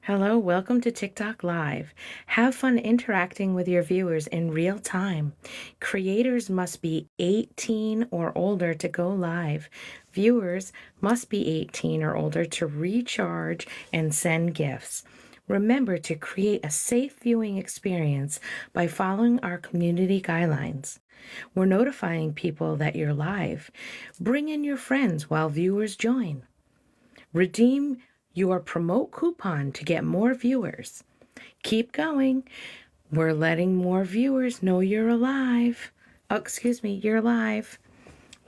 Hello, welcome to TikTok Live. Have fun interacting with your viewers in real time. Creators must be 18 or older to go live. Viewers must be 18 or older to recharge and send gifts. Remember to create a safe viewing experience by following our community guidelines. We're notifying people that you're live. Bring in your friends while viewers join. Redeem your promote coupon to get more viewers. Keep going. We're letting more viewers know you're alive. Oh, excuse me, you're alive.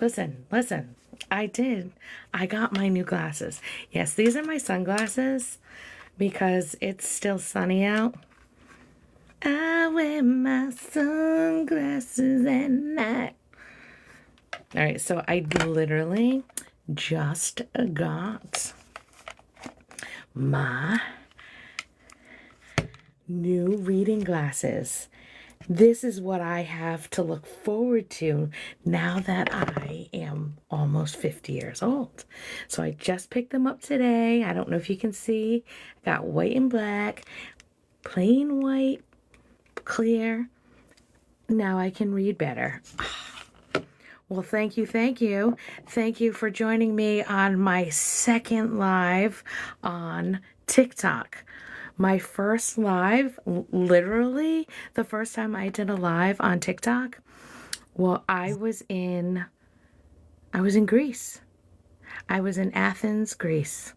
Listen. I got my new glasses. Yes, these are my sunglasses because it's still sunny out. I wear my sunglasses at night. All right, so I literally just got my new reading glasses. This is what I have to look forward to now that I am almost 50 years old. So I just picked them up today. I don't know if you can see. I got white and black, plain white, clear. Now I can read better. Well, thank you. Thank you for joining me on my second live on TikTok. My first live, literally the first time I did a live on TikTok, well, I was in Greece. I was in Athens, Greece.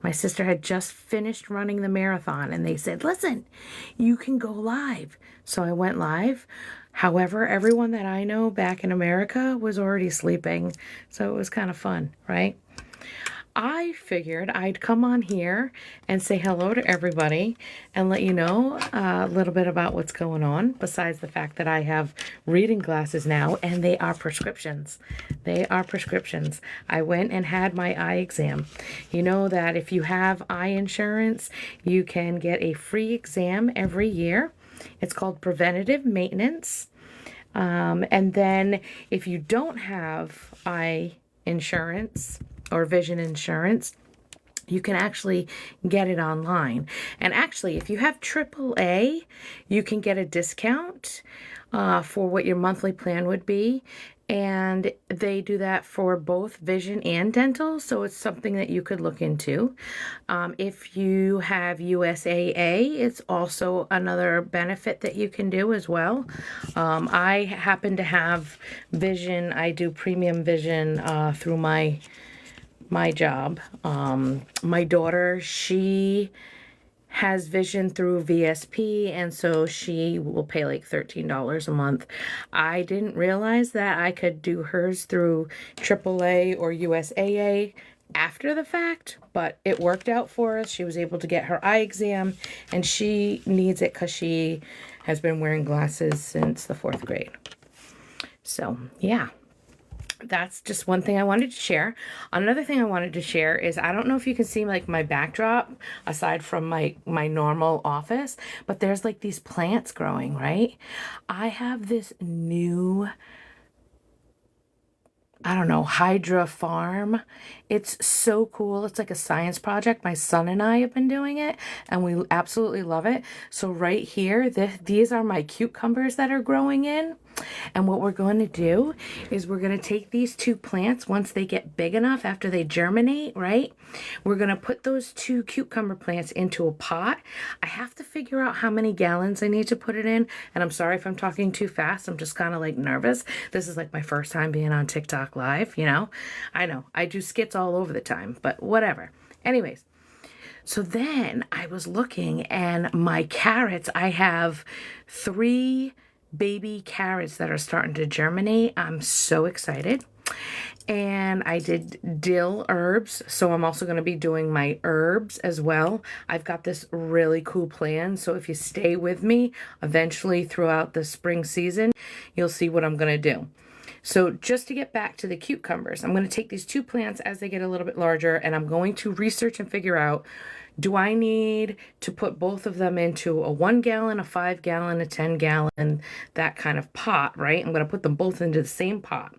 My sister had just finished running the marathon and they said, listen, you can go live. So I went live. However, everyone that I know back in America was already sleeping. So it was kind of fun, right? I figured I'd come on here and say hello to everybody and let you know a little bit about what's going on, besides the fact that I have reading glasses now, and they are prescriptions. They are prescriptions. I went and had my eye exam. You know that if you have eye insurance, you can get a free exam every year. It's called preventative maintenance. And then if you don't have eye insurance or vision insurance, you can actually get it online. And actually, if you have AAA, you can get a discount for what your monthly plan would be. And they do that for both vision and dental, so it's something that you could look into. If you have USAA, it's also another benefit that you can do as well. I happen to have vision. I do premium vision through my job. My daughter, she has vision through VSP, and so she will pay like $13 a month. I didn't realize that I could do hers through AAA or USAA after the fact, but it worked out for us. She was able to get her eye exam, and she needs it because she has been wearing glasses since the 4th grade. So yeah, that's just one thing I wanted to share. Another thing I wanted to share is, I don't know if you can see like my backdrop aside from my normal office, but there's like these plants growing, right? I have this new, I don't know, Hydra farm. It's so cool. It's like a science project. My son and I have been doing it, and we absolutely love it. So right here, these are my cucumbers that are growing in. And what we're going to do is we're going to take these 2 plants once they get big enough, after they germinate, right? We're going to put those 2 cucumber plants into a pot. I have to figure out how many gallons I need to put it in. And I'm sorry if I'm talking too fast. I'm just kind of like nervous. This is like my first time being on TikTok Live, you know? I know I do skits all over the time, but whatever. Anyways. So then I was looking, and my carrots, I have 3 baby carrots that are starting to germinate. I'm so excited. And I did dill herbs, so I'm also going to be doing my herbs as well. I've got this really cool plan, so if you stay with me, eventually throughout the spring season, you'll see what I'm going to do. So just to get back to the cucumbers, I'm going to take these 2 plants as they get a little bit larger, and I'm going to research and figure out, do I need to put both of them into a 1 gallon, a 5 gallon, a 10 gallon, that kind of pot, right? I'm going to put them both into the same pot.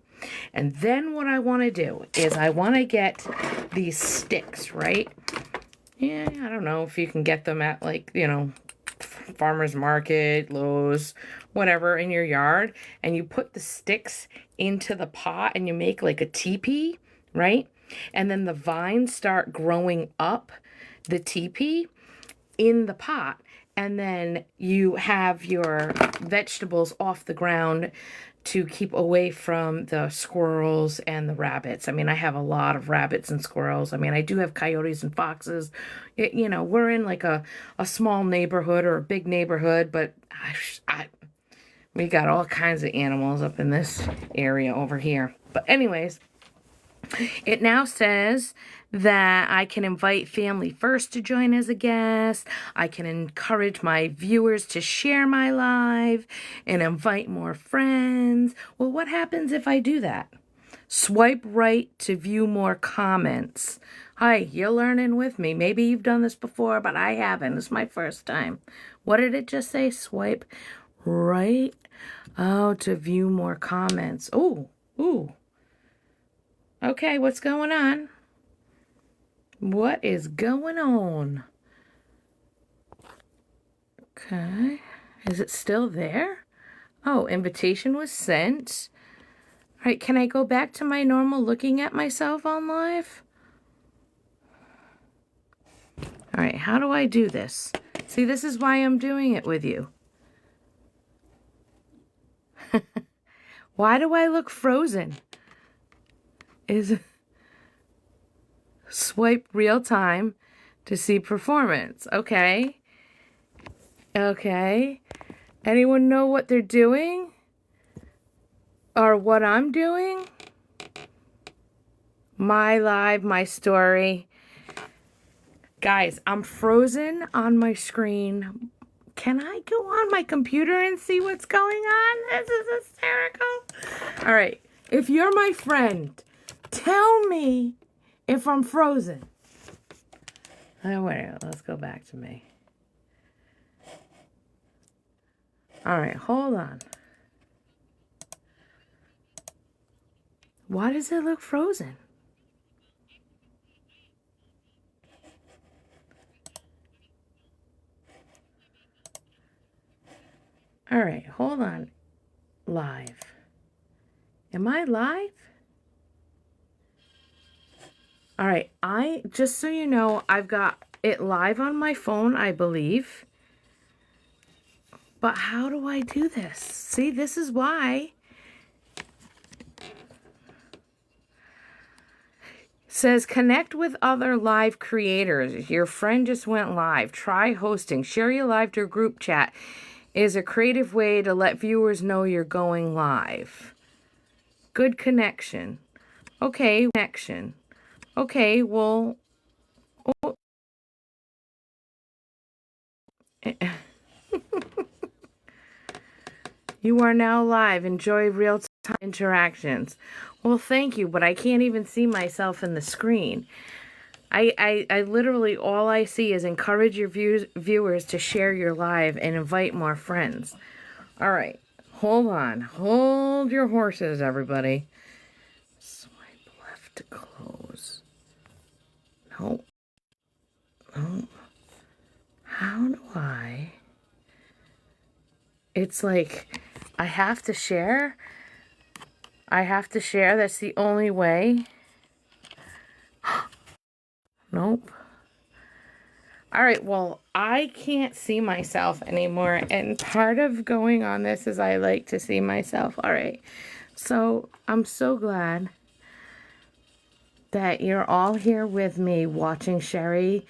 And then what I want to do is I want to get these sticks, right? Yeah, I don't know if you can get them at like, farmer's market, Lowe's, whatever in your yard, and you put the sticks into the pot and you make like a teepee, right? And then the vines start growing up the teepee in the pot, and then you have your vegetables off the ground to keep away from the squirrels and the rabbits. I mean, I have a lot of rabbits and squirrels. I mean, I do have coyotes and foxes. We're in like a small neighborhood or a big neighborhood, but we got all kinds of animals up in this area over here. But anyways, it now says that I can invite family first to join as a guest. I can encourage my viewers to share my live and invite more friends. Well, what happens if I do that? Swipe right to view more comments. Hi, you're learning with me. Maybe you've done this before, but I haven't. It's my first time. What did it just say? Swipe right. Oh, to view more comments. Ooh. Okay, what's going on? What is going on? Okay. Is it still there? Oh, invitation was sent. All right, can I go back to my normal looking at myself on live? All right, how do I do this? See, this is why I'm doing it with you. Why do I look frozen? Swipe real time to see performance. Okay. Anyone know what they're doing? Or what I'm doing? My live, my story. Guys, I'm frozen on my screen. Can I go on my computer and see what's going on? This is hysterical. All right. If you're my friend, tell me if I'm frozen. Oh, wait, let's go back to me. All right, hold on. Why does it look frozen? All right, hold on. Live. Am I live? All right, just so you know, I've got it live on my phone, I believe. But how do I do this? See, this is why. Says connect with other live creators. Your friend just went live. Try hosting. Share your live to a group chat is a creative way to let viewers know you're going live. Good connection. Okay, connection. Okay, well. Oh. You are now live. Enjoy real-time interactions. Well, thank you, but I can't even see myself in the screen. I literally, all I see is encourage your viewers to share your live and invite more friends. All right, hold on. Hold your horses, everybody. Swipe left to close. Nope. How do I? It's like I have to share. That's the only way. Nope. All right, well, I can't see myself anymore. And part of going on this is I like to see myself. All right. So I'm so glad that you're all here with me watching Sherry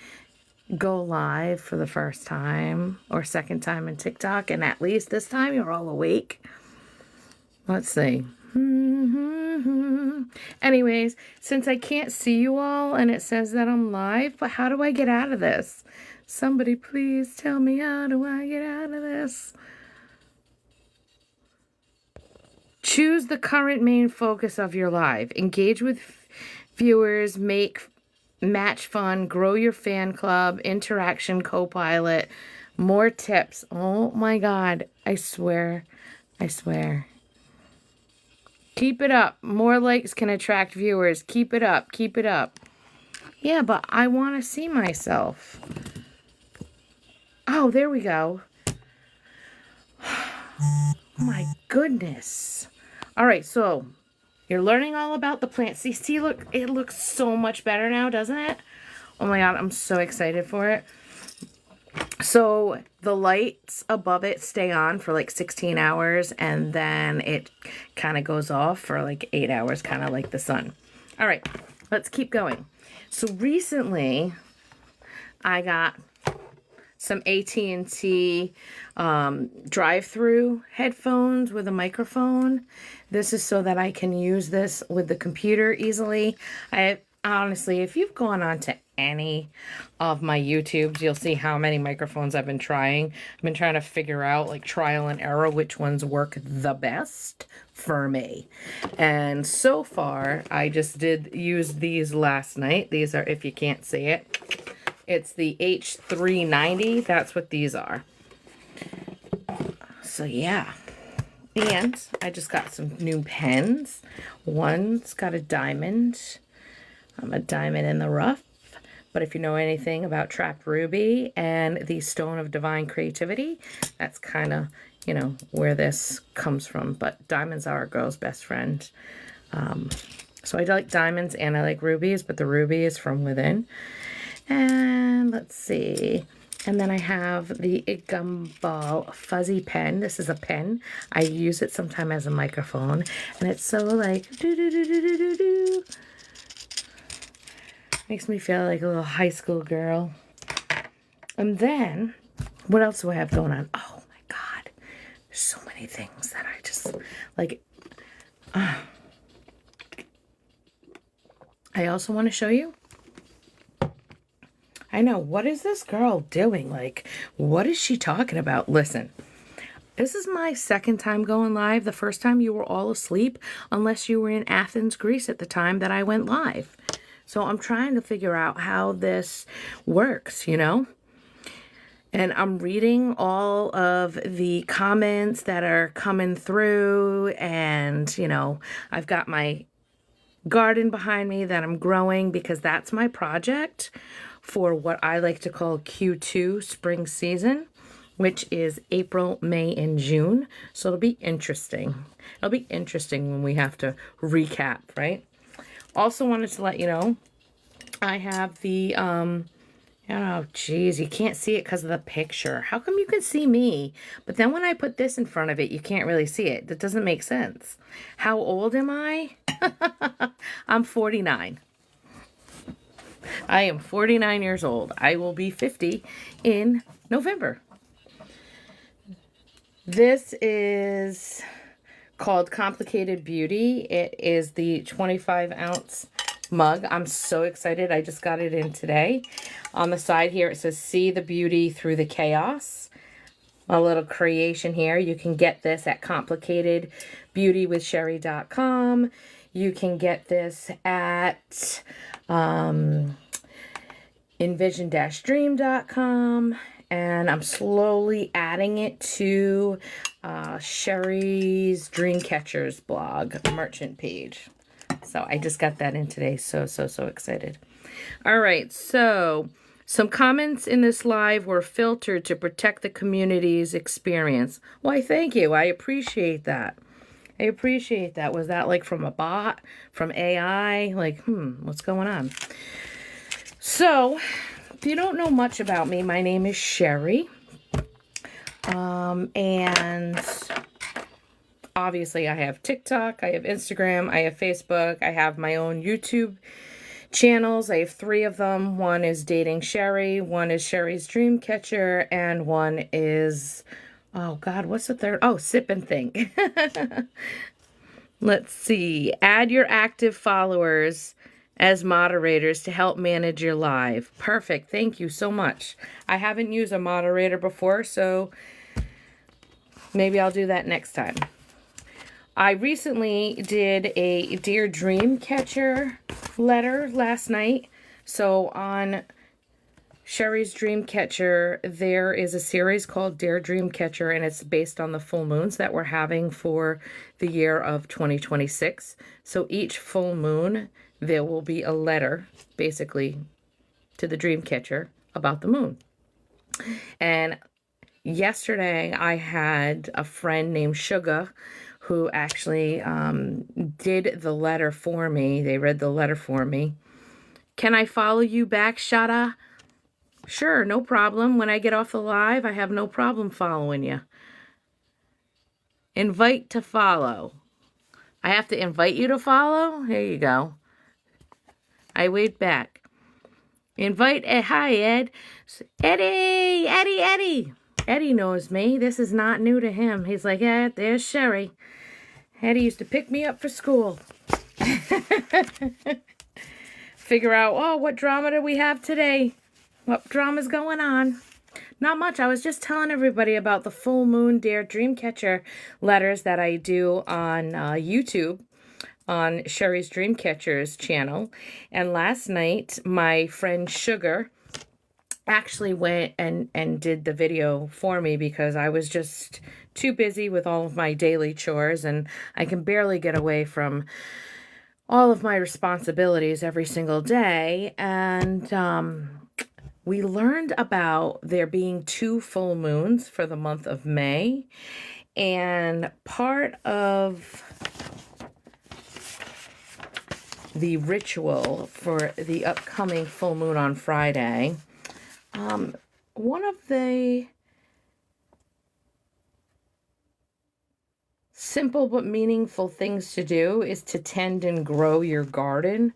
go live for the first time or second time in TikTok. And at least this time you're all awake. Let's see. Anyways, since I can't see you all and it says that I'm live, but how do I get out of this? Somebody please tell me, how do I get out of this? Choose the current main focus of your live. Engage with viewers, match fun, grow your fan club, interaction co-pilot, more tips. Oh my God, I swear. Keep it up. More likes can attract viewers. Keep it up. Yeah, but I want to see myself. Oh, there we go. My goodness. All right, so you're learning all about the plant. See, look, it looks so much better now, doesn't it? Oh my God, I'm so excited for it. So the lights above it stay on for like 16 hours, and then it kind of goes off for like 8 hours, kind of like the sun. All right, let's keep going. So recently I got some AT&T drive-through headphones with a microphone. This is so that I can use this with the computer easily. Honestly, if you've gone on to any of my YouTubes, you'll see how many microphones I've been trying. I've been trying to figure out, like, trial and error, which ones work the best for me. And so far, I just did use these last night. These are, if you can't see it, it's the H390. That's what these are. So, yeah. And I just got some new pens. One's got a diamond. A diamond in the rough. But if you know anything about Trapped Ruby and the Stone of Divine Creativity, that's kind of, you know, where this comes from. But diamonds are a girl's best friend. So I like diamonds and I like rubies, but the ruby is from within. And let's see. And then I have the Gumball Fuzzy Pen. This is a pen. I use it sometime as a microphone. And it's so like do-do-do-do-do-do-do. Makes me feel like a little high school girl. And then, what else do I have going on? Oh my God. There's so many things that I just, like, I also want to show you. I know, what is this girl doing? Like, what is she talking about? Listen, this is my second time going live. The first time you were all asleep, unless you were in Athens, Greece at the time that I went live. So I'm trying to figure out how this works, you know? And I'm reading all of the comments that are coming through. And, you know, I've got my garden behind me that I'm growing because that's my project for what I like to call Q2 spring season, which is April, May, and June. So it'll be interesting. It'll be interesting when we have to recap, right? Also wanted to let you know, I have the, oh, geez, you can't see it because of the picture. How come you can see me? But then when I put this in front of it, you can't really see it. That doesn't make sense. How old am I? I'm 49. I am 49 years old. I will be 50 in November. This is called Complicated Beauty. It is the 25-ounce mug. I'm so excited. I just got it in today. On the side here, it says, see the beauty through the chaos. A little creation here. You can get this at complicatedbeautywithsherry.com. You can get this at envision-dream.com. And I'm slowly adding it to Sherry's Dreamcatchers blog merchant page. So I just got that in today. So excited. All right. So some comments in this live were filtered to protect the community's experience. Why, thank you. I appreciate that. I appreciate that. Was that like from a bot, from AI? Like, what's going on? So, if you don't know much about me, my name is Sherry. And obviously I have TikTok, I have Instagram, I have Facebook, I have my own YouTube channels. I have 3 of them. One is Dating Sherry, one is Sherry's Dreamcatcher, and one is, oh God, what's the third? Oh, Sip and Think. Let's see. Add your active followers as moderators to help manage your live. Perfect. Thank you so much. I haven't used a moderator before, so maybe I'll do that next time. I recently did a Dear Dreamcatcher letter last night. So on Sherry's Dreamcatcher, there is a series called Dear Dreamcatcher, and it's based on the full moons that we're having for the year of 2026. So each full moon, there will be a letter, basically to the Dreamcatcher about the moon. And yesterday I had a friend named Sugar who actually did the letter for me. They read the letter for me. Can I follow you back, Shada? Sure, no problem. When I get off the live, I have no problem following you. Invite to follow. I have to invite you to follow? There you go. I waved back. Invite, hi, Ed. Eddie. Eddie knows me. This is not new to him. He's like, yeah, there's Sherry. Eddie used to pick me up for school. Figure out, oh, what drama do we have today? What drama's going on? Not much. I was just telling everybody about the full moon Dear Dreamcatcher letters that I do on YouTube on Sherry's Dreamcatchers channel. And last night, my friend Sugar actually went and did the video for me because I was just too busy with all of my daily chores, and I can barely get away from all of my responsibilities every single day. And we learned about there being 2 full moons for the month of May, and part of the ritual for the upcoming full moon on Friday, one of the simple but meaningful things to do is to tend and grow your garden,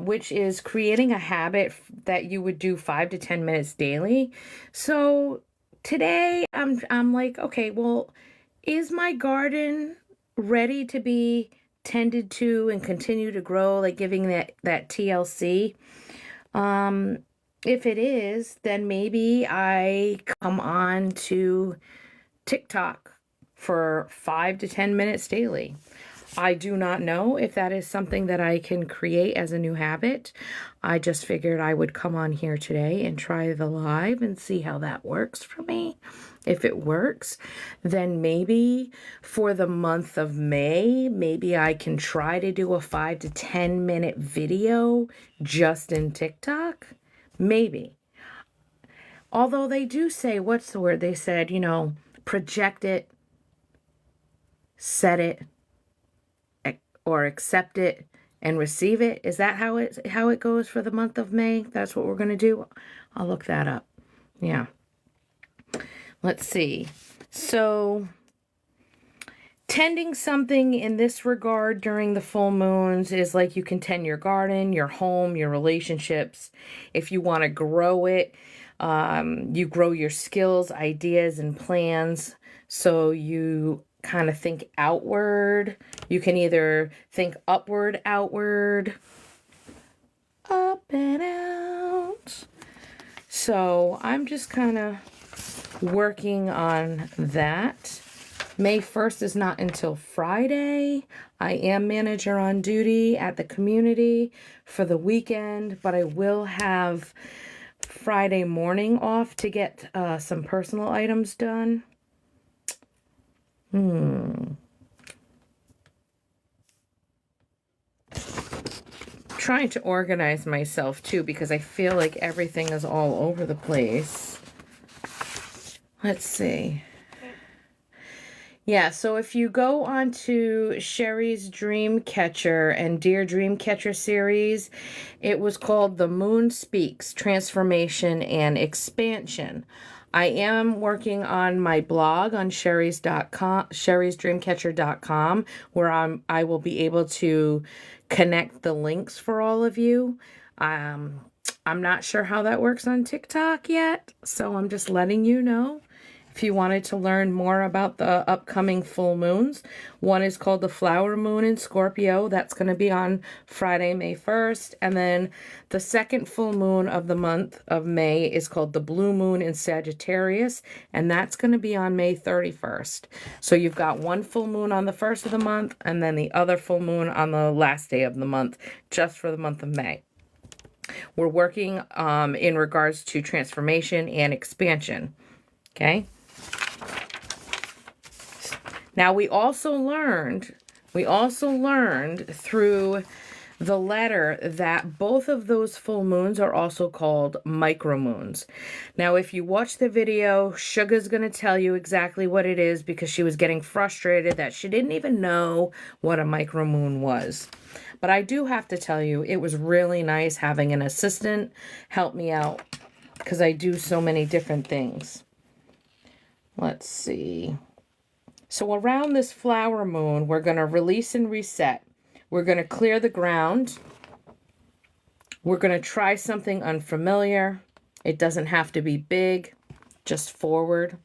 which is creating a habit that you would do 5 to 10 minutes daily. So today I'm like, okay, well, is my garden ready to be tended to and continue to grow, like giving that TLC? If it is, then maybe I come on to TikTok for 5 to 10 minutes daily. I do not know if that is something that I can create as a new habit. I just figured I would come on here today and try the live and see how that works for me. If it works, then maybe for the month of May, maybe I can try to do a 5 to 10 minute video just in TikTok. Maybe. Although they do say, what's the word? They said, you know, project it, set it, or accept it and receive it. Is that how it goes for the month of May? That's what we're going to do. I'll look that up. Yeah. Let's see. So tending something in this regard during the full moons is like you can tend your garden, your home, your relationships. If you want to grow it, you grow your skills, ideas, and plans. So you kind of think outward. You can either think upward, outward, up and out. So I'm just kind of working on that. May 1st is not until Friday. I am manager on duty at the community for the weekend, but I will have Friday morning off to get some personal items done. Trying to organize myself too because I feel like everything is all over the place. Let's see. Yeah, so if you go on to Sherry's Dreamcatcher and Dear Dreamcatcher series, it was called The Moon Speaks, Transformation and Expansion. I am working on my blog on sherrysdreamcatcher.com, where I will be able to connect the links for all of you. I'm not sure how that works on TikTok yet, so I'm just letting you know. If you wanted to learn more about the upcoming full moons, one is called the Flower Moon in Scorpio. That's going to be on Friday, May 1st. And then the second full moon of the month of May is called the Blue Moon in Sagittarius. And that's going to be on May 31st. So you've got one full moon on the 1st of the month and then the other full moon on the last day of the month, just for the month of May. We're working in regards to transformation and expansion. Okay. Now we also learned through the letter that both of those full moons are also called micromoons. Now, if you watch the video, Sugar's going to tell you exactly what it is because she was getting frustrated that she didn't even know what a micromoon was. But I do have to tell you, it was really nice having an assistant help me out because I do so many different things. Let's see. So around this flower moon, we're going to release and reset. We're going to clear the ground. We're going to try something unfamiliar. It doesn't have to be big, just forward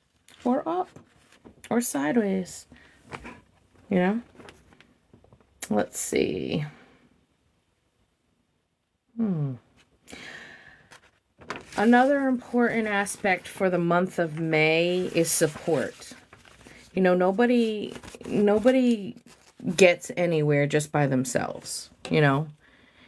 or up or sideways, you know? Let's see. Another important aspect for the month of May is support. You know, nobody gets anywhere just by themselves, you know?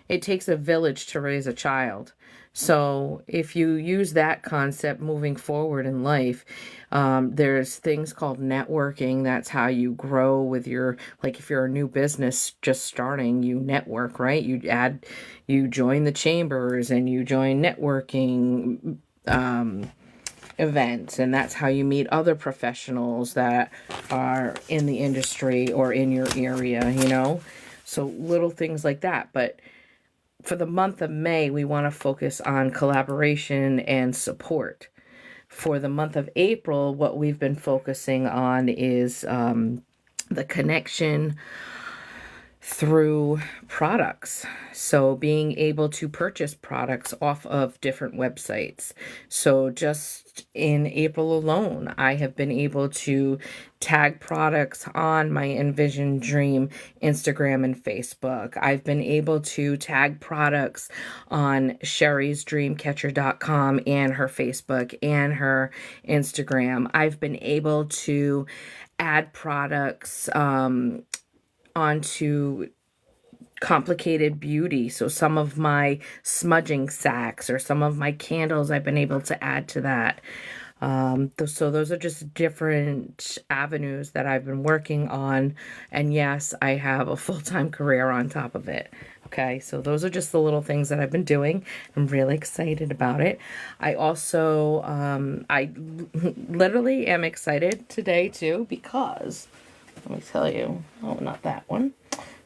It takes a village to raise a child. So if you use that concept moving forward in life, there's things called networking. That's how you grow with your, like if you're a new business just starting, you network, right? You join the chambers and you join networking events, and that's how you meet other professionals that are in the industry or in your area, you know? So little things like that. But for the month of May, we want to focus on collaboration and support. For the month of April, what we've been focusing on is the connection through products. So being able to purchase products off of different websites. So just in April alone, I have been able to tag products on my Envision Dream Instagram and Facebook. I've been able to tag products on sherrysdreamcatcher.com and her Facebook and her Instagram. I've been able to add products onto Complicated Beauty. So some of my smudging sacks or some of my candles I've been able to add to that. So those are just different avenues that I've been working on. And yes, I have a full-time career on top of it. Okay, so those are just the little things that I've been doing. I'm really excited about it. I also, I literally am excited today too because, let me tell you, oh, not that one.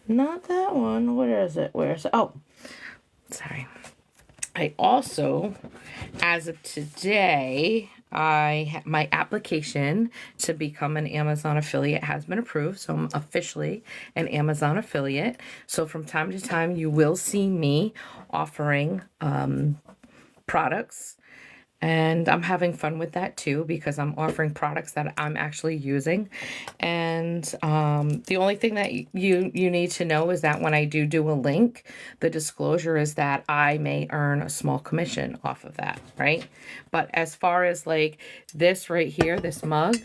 Not that one. Where is it? Where is it? Oh, sorry. I also, as of today, my application to become an Amazon affiliate has been approved. So I'm officially an Amazon affiliate. So from time to time, you will see me offering products. And I'm having fun with that too because I'm offering products that I'm actually using. And the only thing that you need to know is that when I do a link, the disclosure is that I may earn a small commission off of that, right? But as far as like this right here, this mug,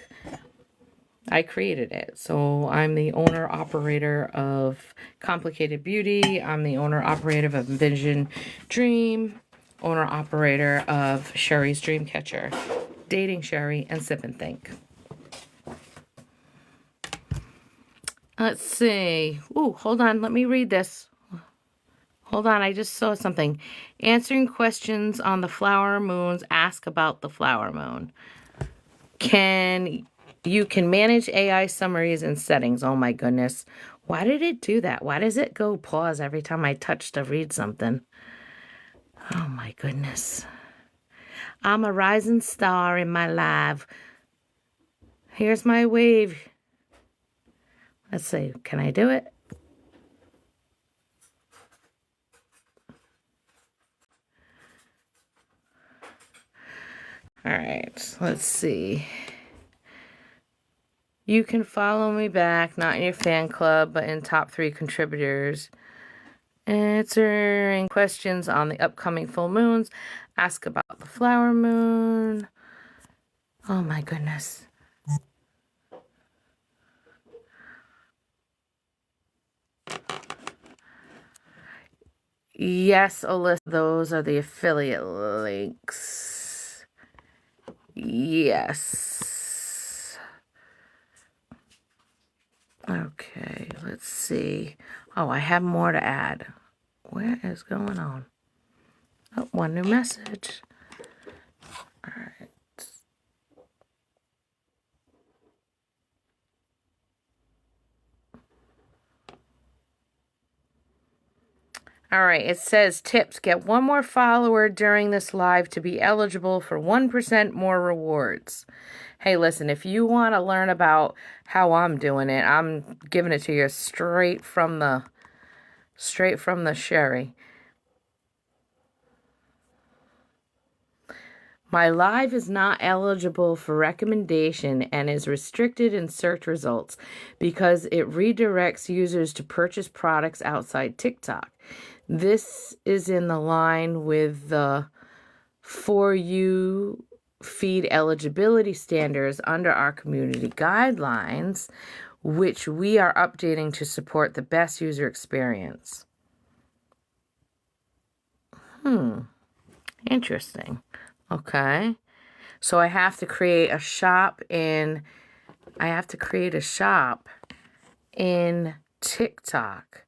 I created it. So I'm the owner operator of Complicated Beauty. I'm the owner operator of Envision Dream. Owner operator of Sherry's Dreamcatcher, Dating Sherry, and Sip and Think. Let's see. Ooh, hold on. Let me read this. Hold on. I just saw something. Answering questions on the flower moons. Ask about the flower moon. You can manage AI summaries and settings. Oh my goodness. Why did it do that? Why does it go pause every time I touch to read something? Oh my goodness. I'm a rising star in my life. Here's my wave. Let's see. Can I do it? All right. Let's see. You can follow me back, not in your fan club, but in top 3 contributors. Answering questions on the upcoming full moons. Ask about the flower moon. Oh my goodness. Yes, Alyssa, those are the affiliate links. Yes. Okay, let's see. Oh, I have more to add. What is going on? Oh, one new message. All right. All right, it says tips. Get one more follower during this live to be eligible for 1% more rewards. Hey, listen, if you want to learn about how I'm doing it, I'm giving it to you straight from the Sherry. My live is not eligible for recommendation and is restricted in search results because it redirects users to purchase products outside TikTok. This is in the line with the For You feed eligibility standards under our community guidelines, which we are updating to support the best user experience. Interesting. Okay. So I have to create a shop in TikTok.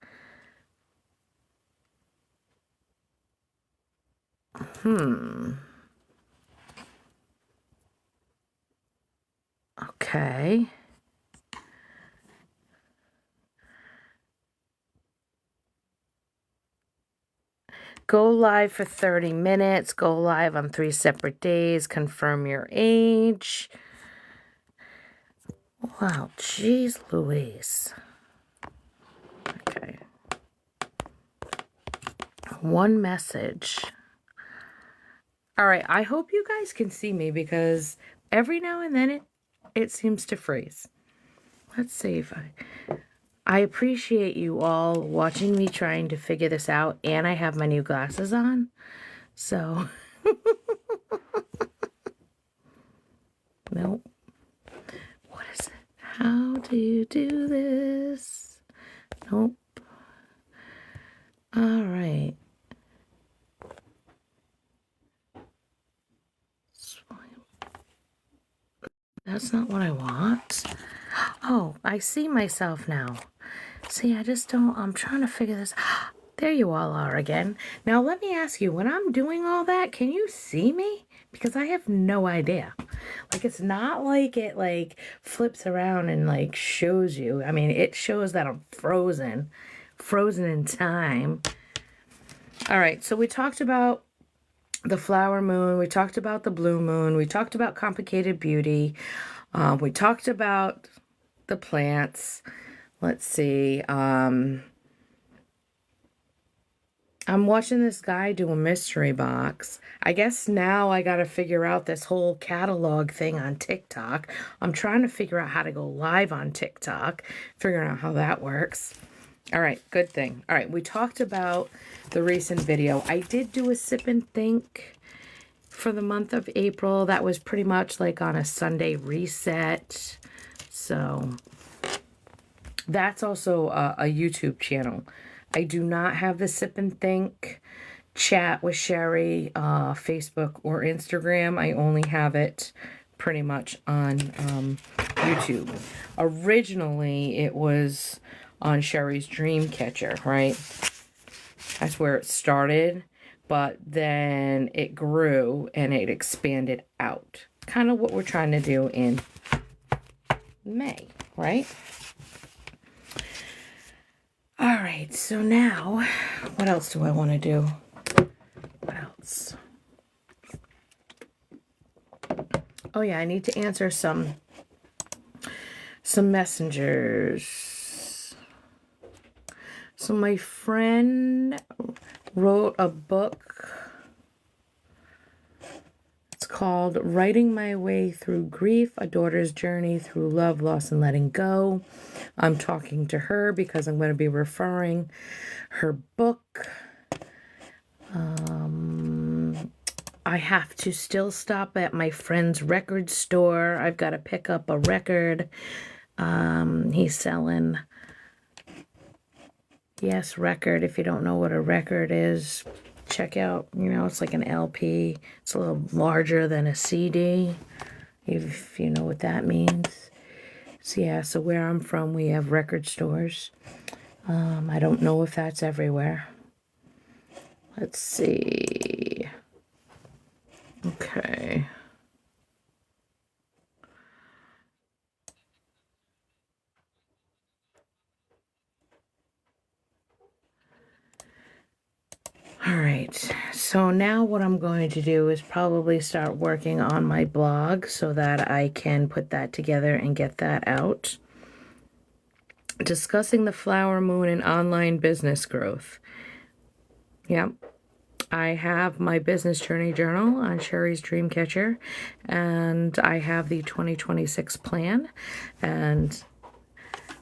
Okay. Go live for 30 minutes. Go live on 3 separate days. Confirm your age. Wow, jeez Louise. Okay. One message. All right, I hope you guys can see me because every now and then it seems to freeze. Let's see if I appreciate you all watching me trying to figure this out, and I have my new glasses on. So, nope. What is it? How do you do this? Nope. All right. That's not what I want. Oh, I see myself now. See, I'm trying to figure this. There you all are again. Now, let me ask you, when I'm doing all that, can you see me? Because I have no idea. Like, it's not like it, like, flips around and, like, shows you. I mean, it shows that I'm frozen in time. All right, so we talked about the flower moon. We talked about the blue moon. We talked about complicated beauty. We talked about the plants. Let's see. I'm watching this guy do a mystery box. I guess now I got to figure out this whole catalog thing on TikTok. I'm trying to figure out how to go live on TikTok, figuring out how that works. All right, good thing. All right, we talked about the recent video. I did do a sip and think for the month of April. That was pretty much like on a Sunday reset. So that's also a YouTube channel. I do not have the Sip and Think chat with Sherry, Facebook or Instagram. I only have it pretty much on YouTube. Originally, it was on Sherry's Dreamcatcher, right? That's where it started. But then it grew and it expanded out. Kind of what we're trying to do in May, right? All right, so now, what else do I want to do? What else? Oh yeah, I need to answer some messengers. So my friend wrote a book. It's called Writing My Way Through Grief, A Daughter's Journey Through Love, Loss, and Letting Go. I'm talking to her because I'm going to be referring her book. I have to still stop at my friend's record store. I've got to pick up a record. He's selling Yes Record. If you don't know what a record is, check out, it's like an LP. It's a little larger than a CD, if you know what that means. So yeah, so where I'm from, we have record stores. I don't know if that's everywhere. Let's see. Okay. All right, so now what I'm going to do is probably start working on my blog so that I can put that together and get that out. Discussing the flower moon and online business growth. Yep. I have my business journey journal on Sherry's Dreamcatcher, and I have the 2026 plan. And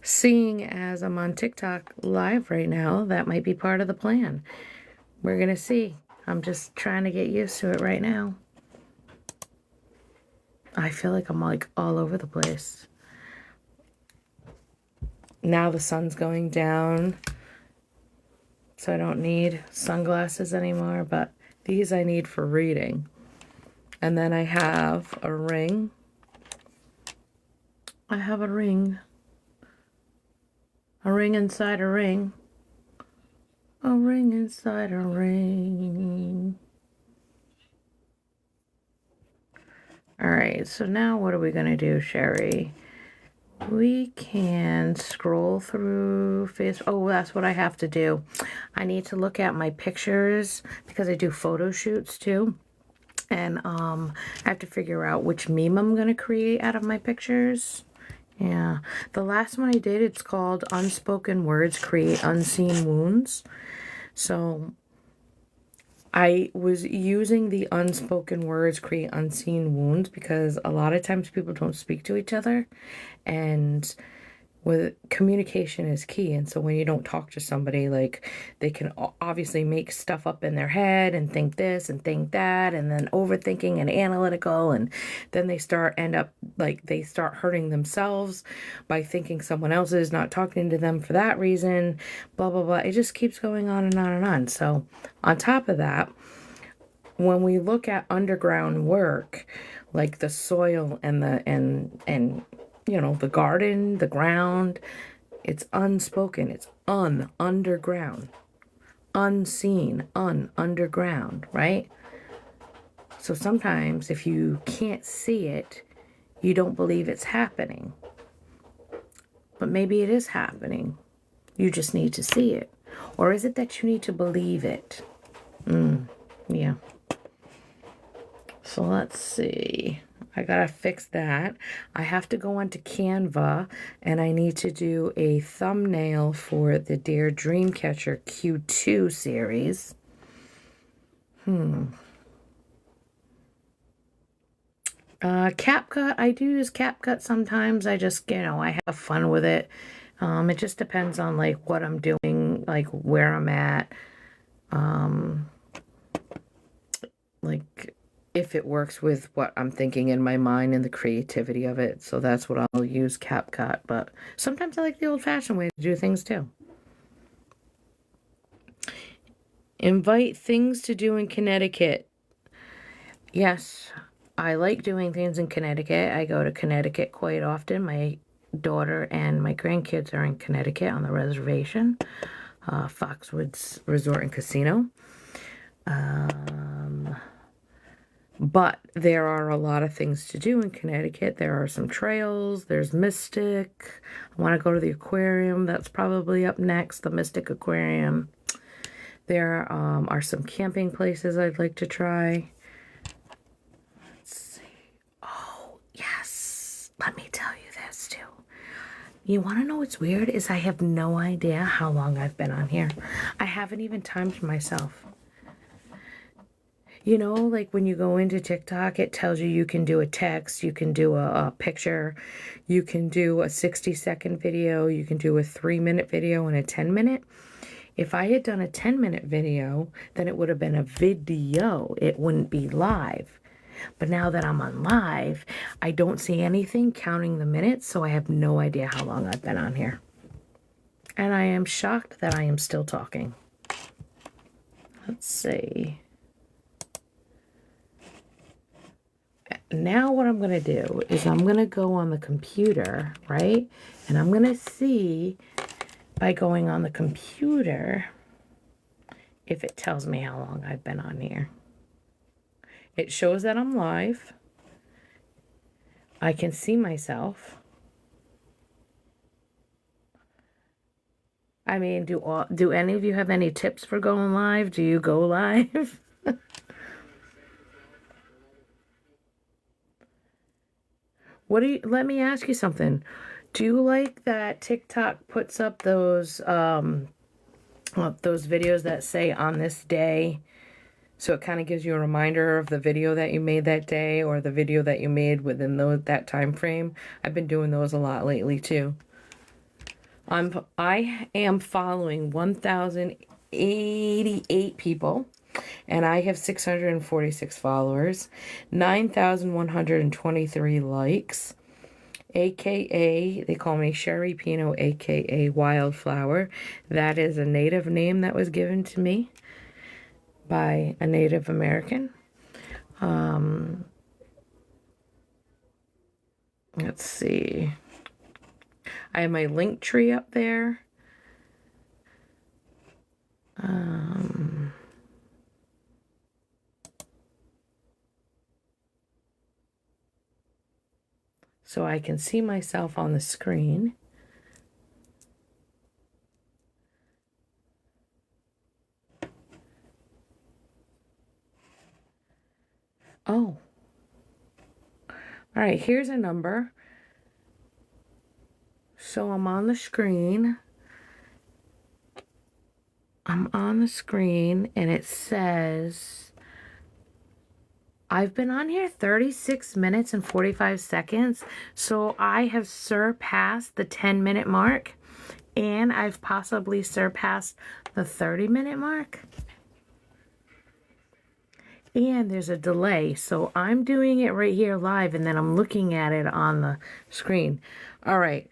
seeing as I'm on TikTok live right now, that might be part of the plan. We're going to see. I'm just trying to get used to it right now. I feel like I'm like all over the place. Now the sun's going down, so I don't need sunglasses anymore, but these I need for reading. And then I have a ring. I have a ring. A ring inside a ring. A ring inside a ring. All right, so now what are we going to do, Sherry? We can scroll through Facebook. Oh, that's what I have to do. I need to look at my pictures because I do photo shoots too. And I have to figure out which meme I'm going to create out of my pictures. Yeah, the last one I did, it's called Unspoken Words Create Unseen Wounds. So I was using the unspoken words create unseen wounds because a lot of times people don't speak to each other, and with communication is key. And so when you don't talk to somebody, like, they can obviously make stuff up in their head and think this and think that, and then overthinking and analytical, and then they start hurting themselves by thinking someone else is not talking to them for that reason, blah blah blah. It just keeps going on and on and on. So on top of that, when we look at underground work, like the soil and the garden, the ground, it's unspoken, it's underground, unseen, underground, right? So sometimes if you can't see it, you don't believe it's happening. But maybe it is happening. You just need to see it. Or is it that you need to believe it? Yeah. So let's see. I gotta fix that. I have to go onto Canva, and I need to do a thumbnail for the Dear Dreamcatcher Q2 series. CapCut, I do use CapCut sometimes. I just, I have fun with it. It just depends on like what I'm doing, like where I'm at. Like if it works with what I'm thinking in my mind and the creativity of it. So that's what I'll use, CapCut. But sometimes I like the old-fashioned way to do things too. Invite things to do in Connecticut. Yes, I like doing things in Connecticut. I go to Connecticut quite often. My daughter and my grandkids are in Connecticut on the reservation, Foxwoods Resort and Casino. But there are a lot of things to do in Connecticut. There are some trails. There's Mystic. I want to go to the aquarium. That's probably up next, the Mystic Aquarium. There are some camping places I'd like to try. Let's see. Oh, yes. Let me tell you this, too. You want to know what's weird? Is I have no idea how long I've been on here. I haven't even timed myself. You know, like when you go into TikTok, it tells you can do a text, you can do a picture, you can do a 60-second video, you can do a 3-minute video and a 10-minute. If I had done a 10-minute video, then it would have been a video. It wouldn't be live. But now that I'm on live, I don't see anything counting the minutes, so I have no idea how long I've been on here. And I am shocked that I am still talking. Let's see. Now what I'm going to do is I'm going to go on the computer, right? And I'm going to see by going on the computer if it tells me how long I've been on here. It shows that I'm live. I can see myself. I mean, do any of you have any tips for going live? Do you go live? Let me ask you something. Do you like that TikTok puts up those videos that say on this day? So it kind of gives you a reminder of the video that you made that day or the video that you made within that time frame. I've been doing those a lot lately too. I am following 1,088 people, and I have 646 followers, 9,123 likes, aka, they call me Sherry Pino, aka Wildflower. That is a native name that was given to me by a Native American. Let's see. I have my link tree up there. So I can see myself on the screen. Oh. All right, here's a number. So I'm on the screen. I'm on the screen and it says I've been on here 36 minutes and 45 seconds. So I have surpassed the 10-minute mark and I've possibly surpassed the 30-minute mark. And there's a delay. So I'm doing it right here live and then I'm looking at it on the screen. All right.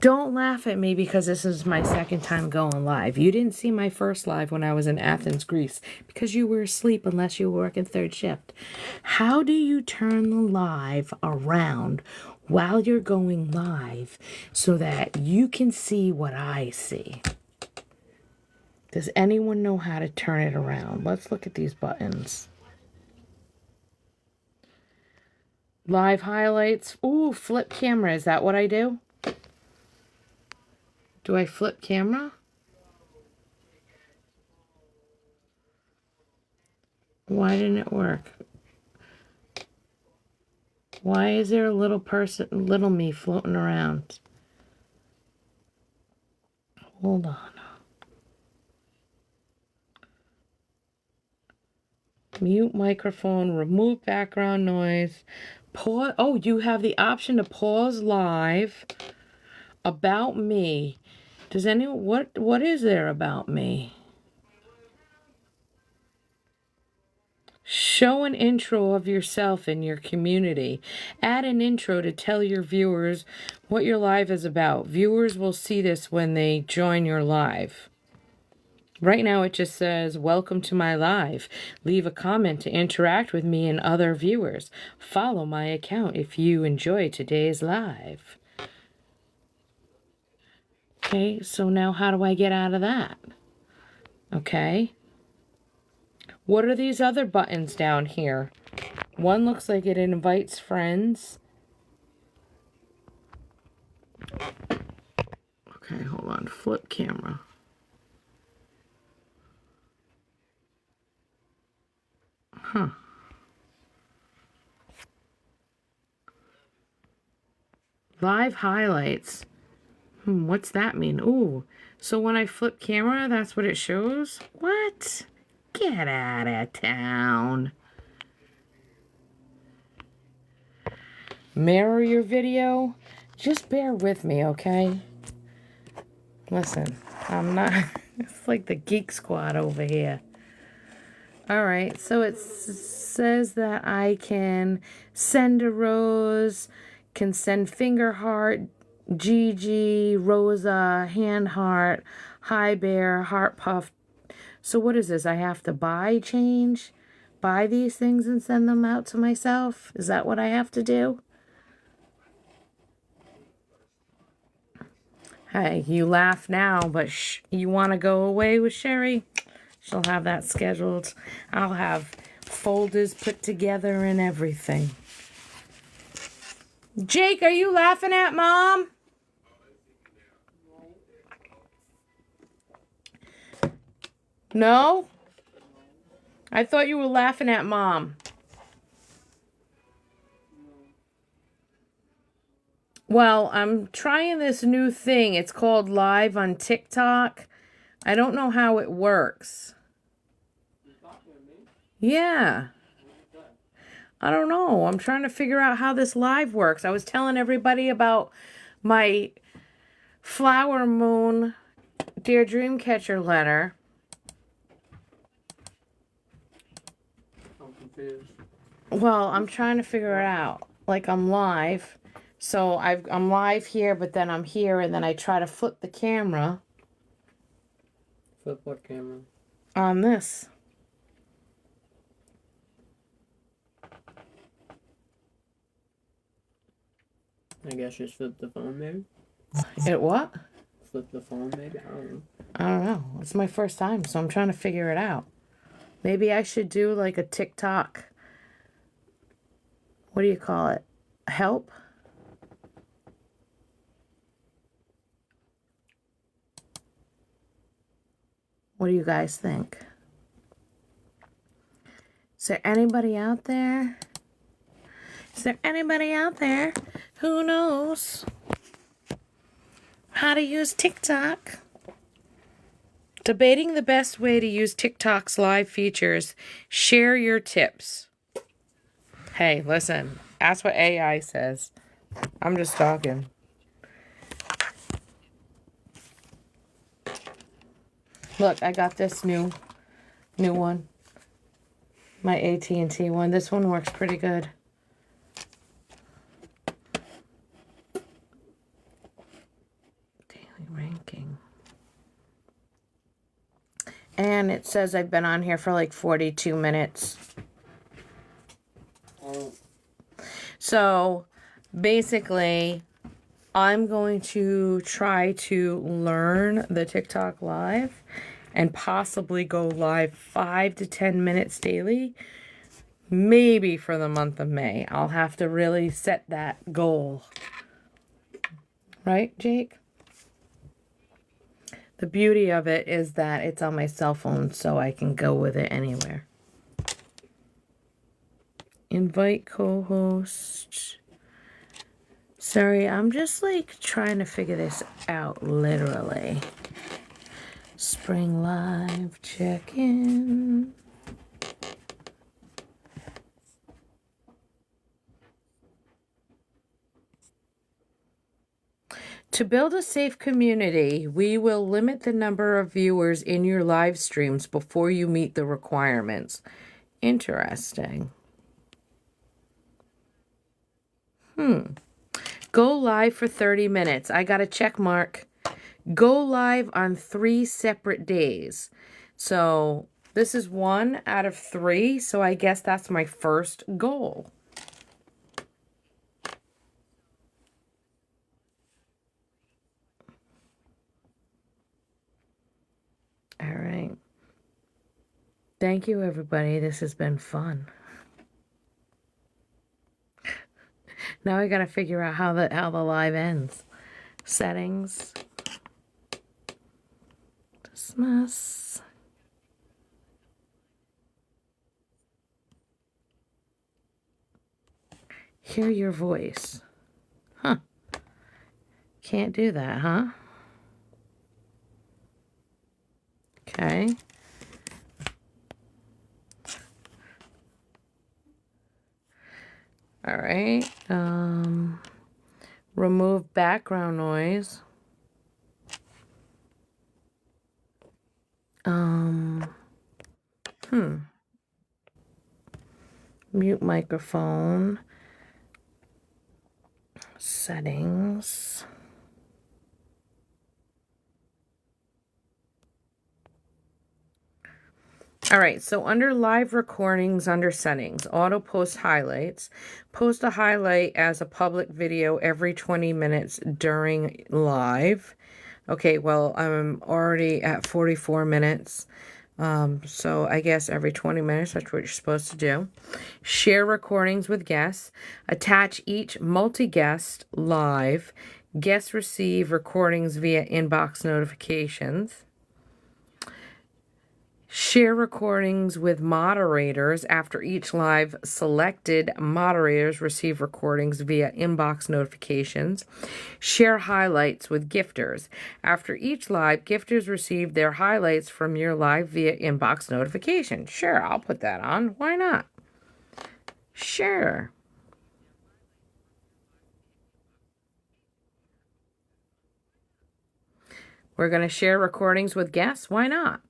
Don't laugh at me because this is my second time going live. You didn't see my first live when I was in Athens, Greece, because you were asleep unless you were working third shift. How do you turn the live around while you're going live so that you can see what I see? Does anyone know how to turn it around? Let's look at these buttons. Live highlights. Ooh, flip camera. Is that what I do? Do I flip camera? Why didn't it work? Why is there a little person, little me floating around? Hold on. Mute microphone, remove background noise. Pause. Oh, you have the option to pause live. About me. Does anyone, what is there about me? Show an intro of yourself and your community. Add an intro to tell your viewers what your live is about. Viewers will see this when they join your live. Right now it just says, welcome to my live. Leave a comment to interact with me and other viewers. Follow my account if you enjoy today's live. Okay, so now how do I get out of that? Okay. What are these other buttons down here? One looks like it invites friends. Okay, hold on. Flip camera. Huh. Live highlights. What's that mean? Ooh, so when I flip camera, that's what it shows? What? Get out of town. Mirror your video? Just bear with me, okay? Listen, I'm not... It's like the Geek Squad over here. Alright, so it says that I can send a rose, can send finger heart, Gigi, Rosa, hand heart, hi bear, heart puff. So what is this? I have to buy these things and send them out to myself? Is that what I have to do? Hey, you laugh now, but you want to go away with Sherry? She'll have that scheduled. I'll have folders put together and everything. Jake, are you laughing at Mom? No? I thought you were laughing at Mom. Well, I'm trying this new thing. It's called Live on TikTok. I don't know how it works. Yeah. I don't know. I'm trying to figure out how this live works. I was telling everybody about my Flower Moon Dear Dreamcatcher letter. I'm confused. Well, I'm trying to figure it out. Like, I'm live. So I'm live here, but then I'm here, and then I try to flip the camera. Flip what camera? On this. I guess just flip the phone, maybe? It what? Flip the phone, maybe? I don't know. I don't know. It's my first time, so I'm trying to figure it out. Maybe I should do like a TikTok. What do you call it? Help? What do you guys think? Is there anybody out there? Is there anybody out there who knows how to use TikTok? Debating the best way to use TikTok's live features. Share your tips. Hey, listen. That's what AI says. I'm just talking. Look, I got this new one. My AT&T one. This one works pretty good. Daily ranking. And it says I've been on here for like 42 minutes. So basically, I'm going to try to learn the TikTok live and possibly go live 5 to 10 minutes daily. Maybe for the month of May. I'll have to really set that goal. Right, Jake? The beauty of it is that it's on my cell phone, so I can go with it anywhere. Invite co-host. Sorry, I'm just like trying to figure this out literally. Spring Live check-in. To build a safe community, we will limit the number of viewers in your live streams before you meet the requirements. Interesting. Go live for 30 minutes. I got a check mark. Go live on 3 separate days. So this is 1 out of 3. So I guess that's my first goal. All right. Thank you, everybody. This has been fun. Now I gotta figure out how the live ends. Settings. Dismiss. Hear your voice. Huh. Can't do that, huh? Okay. All right. Remove background noise. Mute microphone. Settings. All right, so under live recordings, under settings, auto post highlights, post a highlight as a public video every 20 minutes during live. Okay, well, I'm already at 44 minutes. So I guess every 20 minutes, that's what you're supposed to do. Share recordings with guests. Attach each multi-guest live. Guests receive recordings via inbox notifications. Share recordings with moderators. After each live, selected moderators receive recordings via inbox notifications. Share highlights with gifters. After each live, gifters receive their highlights from your live via inbox notification. Sure, I'll put that on. Why not? Sure. We're going to share recordings with guests. Why not?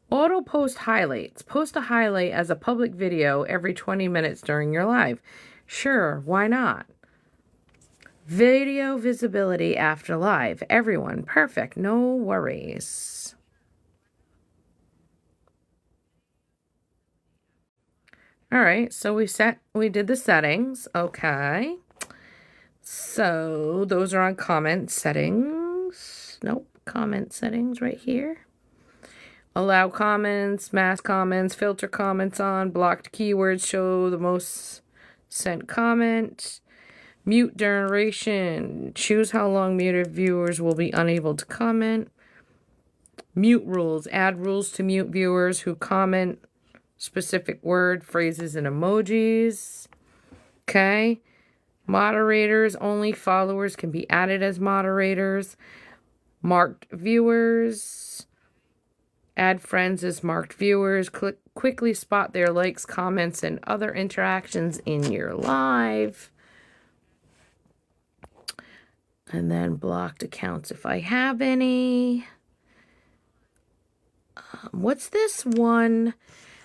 Auto post highlights. Post a highlight as a public video every 20 minutes during your live. Sure, why not? Video visibility after live. Everyone, perfect, no worries. All right, so we did the settings. Okay. So those are on comment settings. Nope, comment settings right here. Allow comments, mask comments, filter comments on, blocked keywords, show the most sent comment, mute duration, choose how long muted viewers will be unable to comment, mute rules, add rules to mute viewers who comment specific word, phrases, and emojis. Okay. Moderators, only followers can be added as moderators. Marked viewers. Add friends as marked viewers. Quickly spot their likes, comments, and other interactions in your live. And then blocked accounts if I have any. What's this one?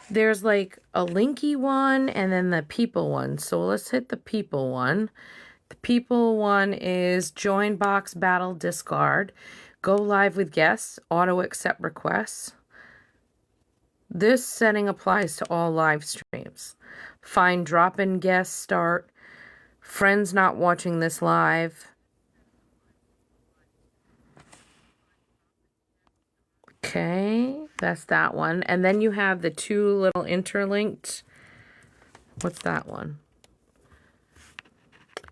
There's like a linky one and then the people one. So let's hit the people one. The people one is join box battle discard. Go live with guests. Auto accept requests. This setting applies to all live streams. Find drop-in guest start. Friends not watching this live. Okay, that's that one. And then you have the two little interlinked. What's that one?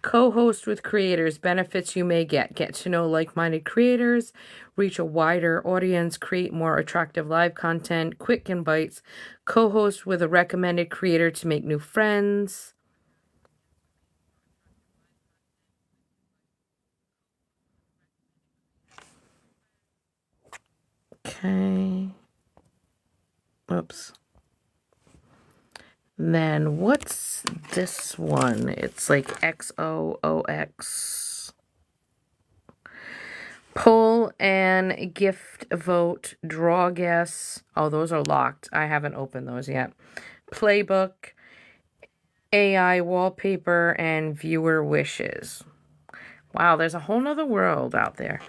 Co-host with creators, benefits you may get. Get to know like-minded creators, reach a wider audience, create more attractive live content, quick invites, co-host with a recommended creator to make new friends. Okay. Oops. Then what's this one? It's like XOOX. Poll and gift vote, draw guests. Oh, those are locked. I haven't opened those yet. Playbook, AI wallpaper, and viewer wishes. Wow, there's a whole nother world out there.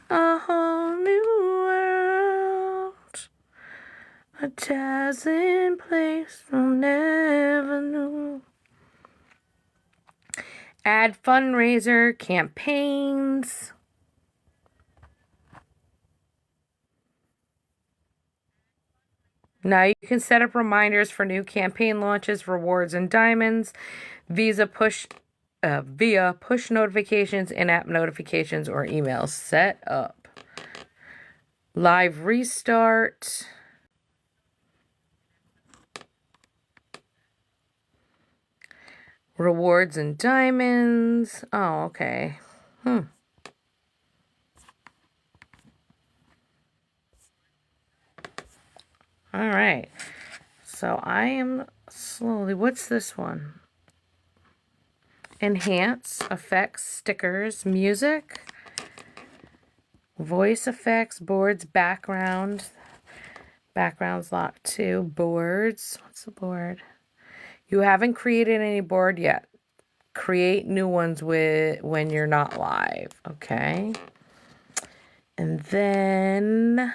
A whole new world. A dazzling place from never knew. Add fundraiser campaigns. Now you can set up reminders for new campaign launches, rewards, and diamonds via push notifications, in-app notifications, or emails. Set up. Live restart. Rewards and diamonds. Oh, okay. All right. So I am slowly. What's this one? Enhance, effects, stickers, music, voice effects, boards, background. Background's locked too. Boards. What's the board? You haven't created any board yet. Create new ones when you're not live. Okay. And then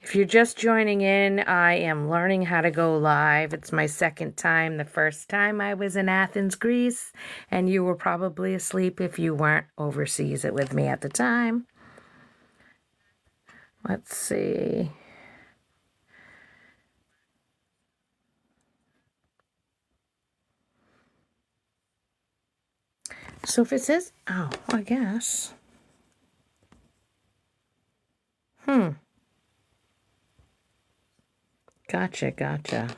if you're just joining in, I am learning how to go live. It's my second time. The first time I was in Athens, Greece, and you were probably asleep if you weren't overseas with me at the time. Let's see. So if it says, oh, I guess. Gotcha.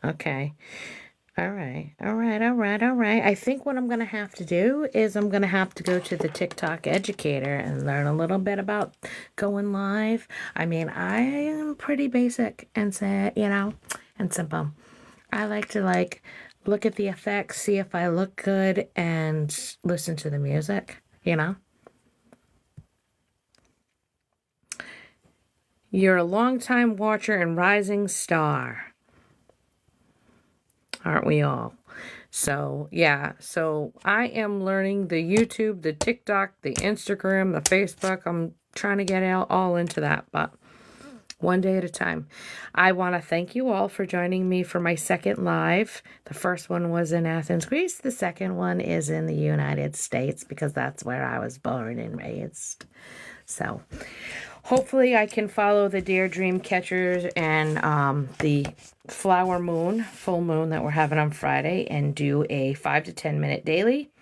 Okay. All right. I think what I'm going to have to do is I'm going to have to go to the TikTok educator and learn a little bit about going live. I mean, I am pretty basic and say, and simple. I like to look at the effects, see if I look good, and listen to the music, You're a longtime watcher and rising star. Aren't we all? So, yeah. So, I am learning the YouTube, the TikTok, the Instagram, the Facebook. I'm trying to get all into that, but one day at a time. I want to thank you all for joining me for my second live. The first one was in Athens, Greece. The second one is in the United States because that's where I was born and raised. So, hopefully I can follow the Dear Dream Catchers and the flower moon, full moon that we're having on Friday and do a 5 to 10 minute daily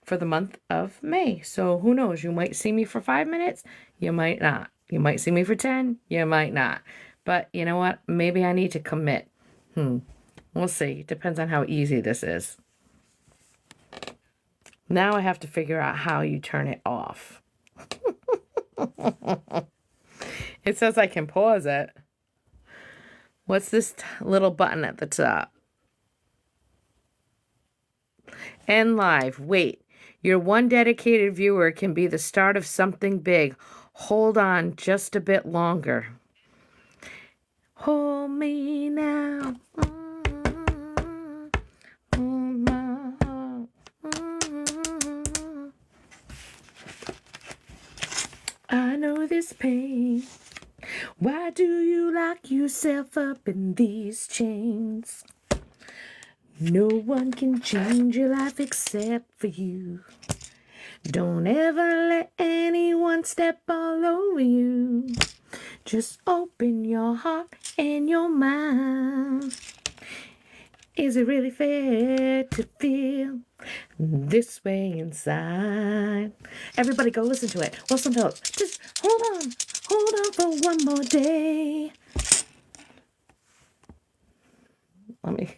for the month of May. So who knows? You might see me for 5 minutes. You might not. You might see me for 10. You might not. But you know what? Maybe I need to commit. We'll see. Depends on how easy this is. Now I have to figure out how you turn it off. It says I can pause it. What's this little button at the top? End live. Wait. Your one dedicated viewer can be the start of something big. Hold on just a bit longer. Hold me now. Hold my heart. I know this pain. Why do you lock yourself up in these chains? No one can change your life except for you. Don't ever let anyone step all over you. Just open your heart and your mind. Is it really fair to feel this way inside? Everybody go listen to it. Wilson Phillips. Just hold on for one more day. Let me